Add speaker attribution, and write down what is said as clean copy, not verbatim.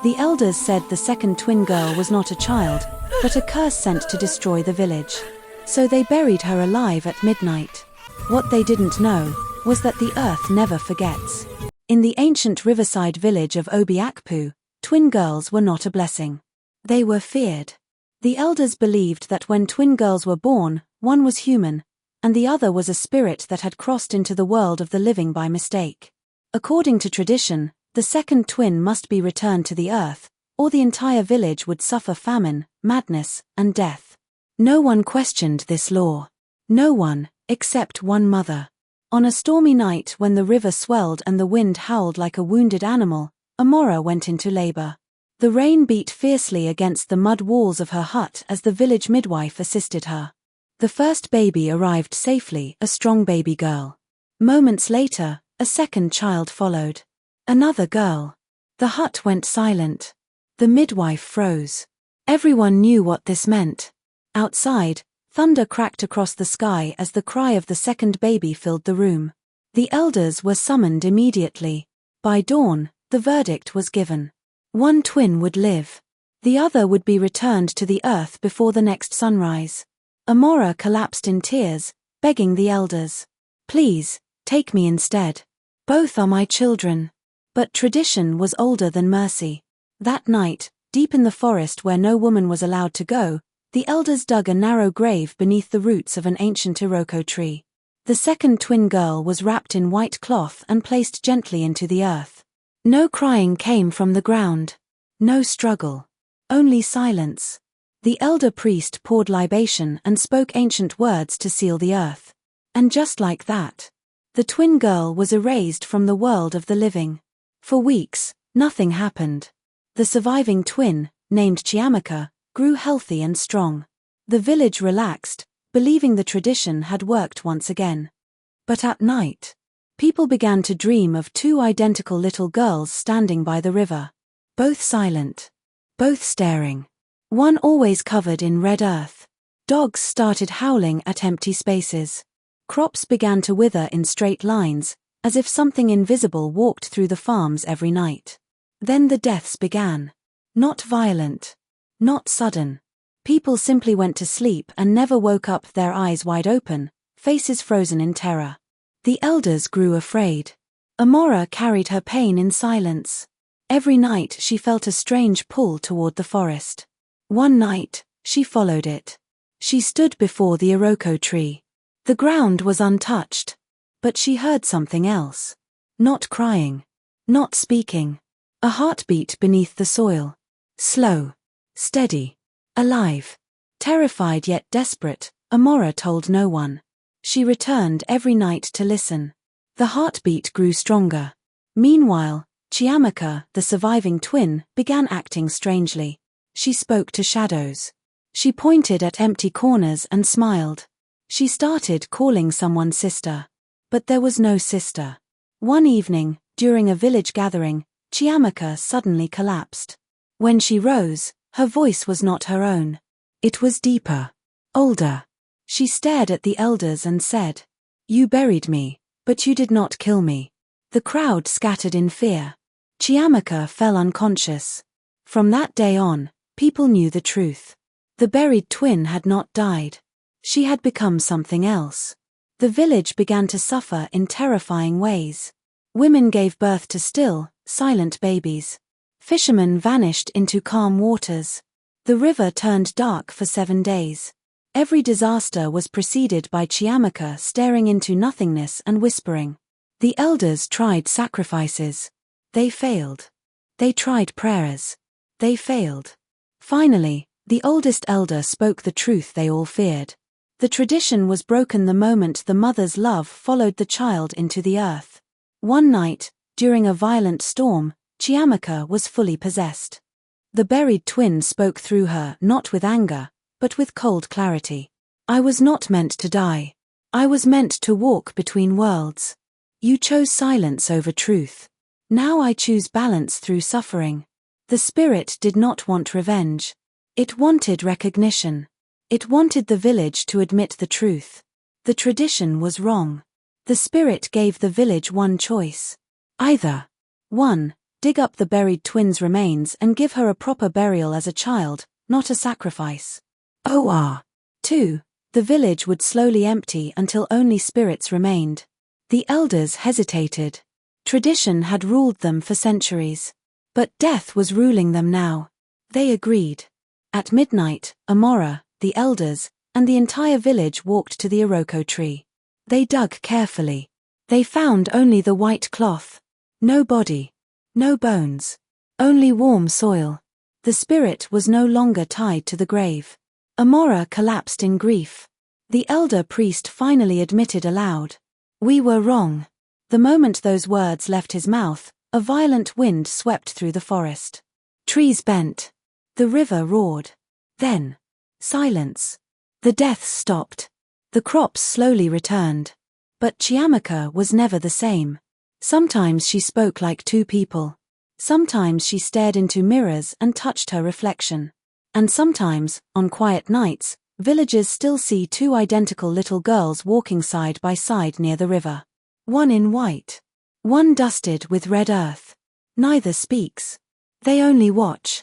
Speaker 1: The elders said the second twin girl was not a child, but a curse sent to destroy the village. So they buried her alive at midnight. What they didn't know was that the earth never forgets. In the ancient riverside village of Obiakpu, twin girls were not a blessing. They were feared. The elders believed that when twin girls were born, one was human, and the other was a spirit that had crossed into the world of the living by mistake. According to tradition, the second twin must be returned to the earth, or the entire village would suffer famine, madness, and death. No one questioned this law. No one, except one mother. On a stormy night when the river swelled and the wind howled like a wounded animal, Amora went into labor. The rain beat fiercely against the mud walls of her hut as the village midwife assisted her. The first baby arrived safely, a strong baby girl. Moments later, a second child followed. Another girl. The hut went silent. The midwife froze. Everyone knew what this meant. Outside, thunder cracked across the sky as the cry of the second baby filled the room. The elders were summoned immediately. By dawn, the verdict was given. One twin would live. The other would be returned to the earth before the next sunrise. Amora collapsed in tears, begging the elders, "Please, take me instead. Both are my children." But tradition was older than mercy. That night, deep in the forest where no woman was allowed to go, the elders dug a narrow grave beneath the roots of an ancient iroko tree. The second twin girl was wrapped in white cloth and placed gently into the earth. No crying came from the ground. No struggle. Only silence. The elder priest poured libation and spoke ancient words to seal the earth. And just like that, the twin girl was erased from the world of the living. For weeks, nothing happened. The surviving twin, named Chiamaka, grew healthy and strong. The village relaxed, believing the tradition had worked once again. But at night, people began to dream of two identical little girls standing by the river. Both silent. Both staring. One always covered in red earth. Dogs started howling at empty spaces. Crops began to wither in straight lines, as if something invisible walked through the farms every night. Then the deaths began. Not violent. Not sudden. People simply went to sleep and never woke up, their eyes wide open, faces frozen in terror. The elders grew afraid. Amora carried her pain in silence. Every night she felt a strange pull toward the forest. One night, she followed it. She stood before the iroko tree. The ground was untouched. But she heard something else. Not crying. Not speaking. A heartbeat beneath the soil. Slow. Steady. Alive. Terrified yet desperate, Amora told no one. She returned every night to listen. The heartbeat grew stronger. Meanwhile, Chiamaka, the surviving twin, began acting strangely. She spoke to shadows. She pointed at empty corners and smiled. She started calling someone sister. But there was no sister. One evening, during a village gathering, Chiamaka suddenly collapsed. When she rose, her voice was not her own. It was deeper. Older. She stared at the elders and said, "You buried me, but you did not kill me." The crowd scattered in fear. Chiamaka fell unconscious. From that day on, people knew the truth. The buried twin had not died. She had become something else. The village began to suffer in terrifying ways. Women gave birth to still, silent babies. Fishermen vanished into calm waters. The river turned dark for 7 days. Every disaster was preceded by Chiamaka staring into nothingness and whispering. The elders tried sacrifices. They failed. They tried prayers. They failed. Finally, the oldest elder spoke the truth they all feared. The tradition was broken the moment the mother's love followed the child into the earth. One night, during a violent storm, Chiamaka was fully possessed. The buried twin spoke through her, not with anger, but with cold clarity. "I was not meant to die. I was meant to walk between worlds. You chose silence over truth. Now I choose balance through suffering." The spirit did not want revenge. It wanted recognition. It wanted the village to admit the truth. The tradition was wrong. The spirit gave the village one choice. Either 1. dig up the buried twins' remains and give her a proper burial as a child, not a sacrifice. Or 2. The village would slowly empty until only spirits remained. The elders hesitated. Tradition had ruled them for centuries. But death was ruling them now. They agreed. At midnight, Amora, the elders, and the entire village walked to the Iroko tree. They dug carefully. They found only the white cloth. No body. No bones. Only warm soil. The spirit was no longer tied to the grave. Amora collapsed in grief. The elder priest finally admitted aloud. "We were wrong." The moment those words left his mouth, a violent wind swept through the forest. Trees bent. The river roared. Then, silence. The deaths stopped. The crops slowly returned. But Chiamaka was never the same. Sometimes she spoke like two people. Sometimes she stared into mirrors and touched her reflection. And sometimes, on quiet nights, villagers still see two identical little girls walking side by side near the river. One in white. One dusted with red earth. Neither speaks. They only watch.